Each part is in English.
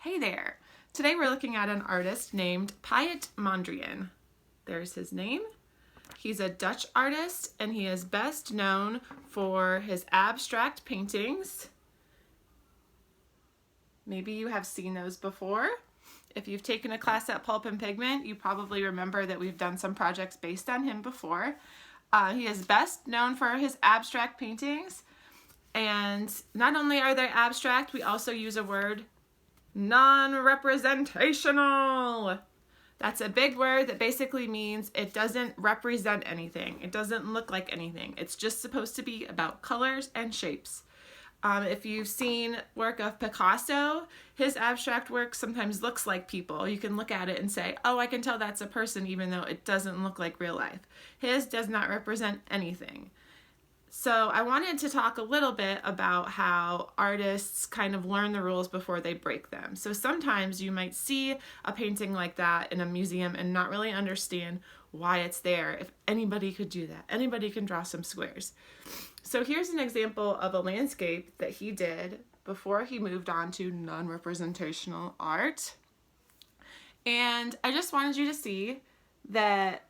Hey there! Today we're looking at an artist named Mondrian. There's his name. He's a Dutch artist and he is best known for his abstract paintings. Maybe you have seen those before. If you've taken a class at Pulp and Pigment, you probably remember that we've done some projects based on him before. He is best known for his abstract paintings. And not only are they abstract, we also use a word, non-representational. That's a big word that basically means it doesn't represent anything. It doesn't look like anything. It's just supposed to be about colors and shapes. If you've seen work of Picasso, his abstract work sometimes looks like people. You can look at it and say, oh, I can tell that's a person even though it doesn't look like real life. His does not represent anything. So I wanted to talk a little bit about how artists kind of learn the rules before they break them. So sometimes you might see a painting like that in a museum and not really understand why it's there. If anybody could do that, anybody can draw some squares. So here's an example of a landscape that he did before he moved on to non-representational art. And I just wanted you to see that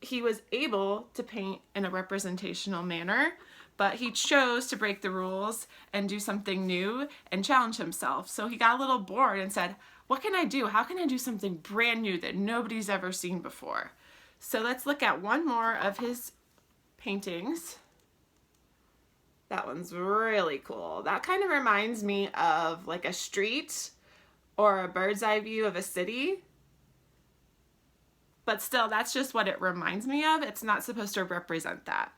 he was able to paint in a representational manner, but he chose to break the rules and do something new and challenge himself. So he got a little bored and said, what can I do? How can I do something brand new that nobody's ever seen before? So let's look at one more of his paintings. That one's really cool. That kind of reminds me of like a street or a bird's eye view of a city. But still, that's just what it reminds me of. It's not supposed to represent that.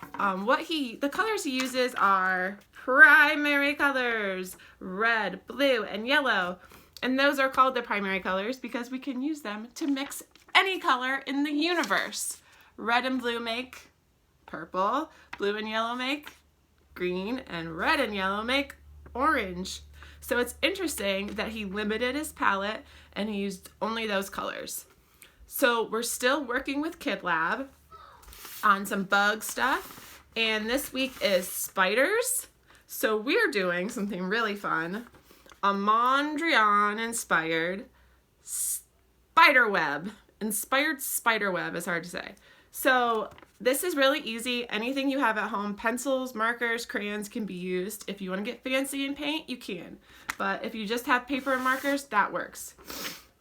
The colors he uses are primary colors, red, blue, and yellow. And those are called the primary colors because we can use them to mix any color in the universe. Red and blue make purple, blue and yellow make green, and red and yellow make orange. So it's interesting that he limited his palette and he used only those colors. So we're still working with Kid Lab on some bug stuff, and this week is spiders. So we're doing something really fun, a Mondrian inspired spiderweb. Inspired spiderweb is hard to say. So this is really easy. Anything you have at home, pencils, markers, crayons can be used. If you want to get fancy and paint, you can. But if you just have paper and markers, that works.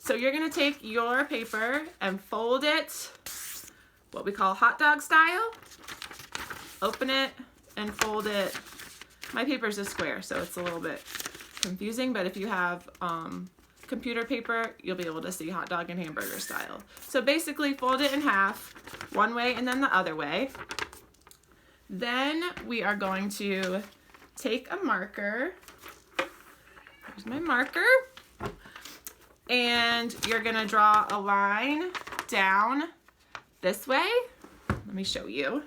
So you're going to take your paper and fold it, what we call hot dog style. Open it and fold it. My paper is a square, so it's a little bit confusing, but if you have computer paper, you'll be able to see hot dog and hamburger style. So basically fold it in half, one way and then the other way. Then we are going to take a marker. Here's my marker. And you're gonna draw a line down this way. Let me show you.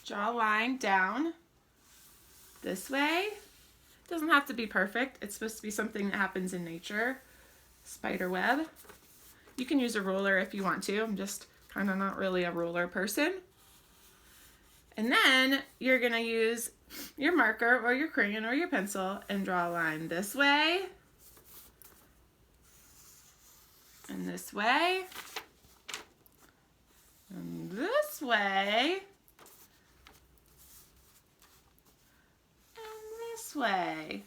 Draw a line down this way. It doesn't have to be perfect. It's supposed to be something that happens in nature. Spider web. You can use a ruler if you want to. I'm just kind of not really a ruler person. And then you're gonna use your marker or your crayon or your pencil and draw a line this way and this way and this way and this way.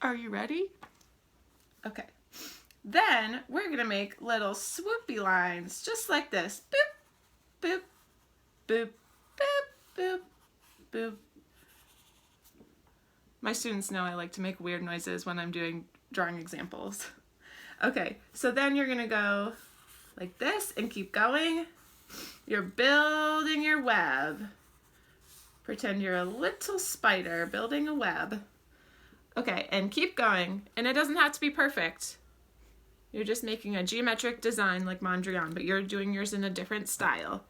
Are you ready? Okay. Then we're gonna make little swoopy lines just like this. Boop, boop, boop, boop, boop, boop. My students know I like to make weird noises when I'm drawing examples. Okay, so then you're gonna go like this and keep going. You're building your web. Pretend you're a little spider building a web. Okay, and keep going. And it doesn't have to be perfect. You're just making a geometric design like Mondrian, but you're doing yours in a different style.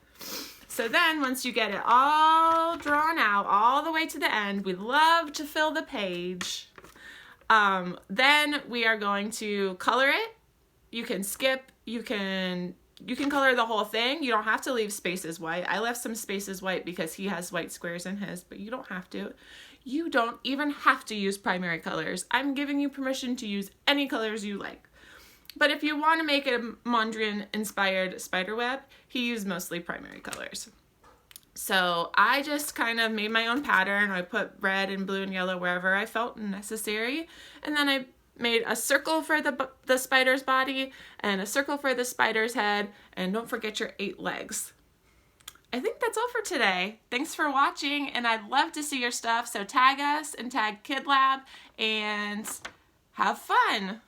So then once you get it all drawn out all the way to the end, we love to fill the page. Then we are going to color it. You can skip, you can You can color the whole thing. You don't have to leave spaces white. I left some spaces white because he has white squares in his, but you don't have to. You don't even have to use primary colors. I'm giving you permission to use any colors you like. But if you want to make a Mondrian inspired spiderweb, he used mostly primary colors. So I just kind of made my own pattern. I put red and blue and yellow wherever I felt necessary. And then I made a circle for the spider's body and a circle for the spider's head. And don't forget your 8 legs. I think that's all for today. Thanks for watching, and I'd love to see your stuff. So tag us and tag KidLab and have fun.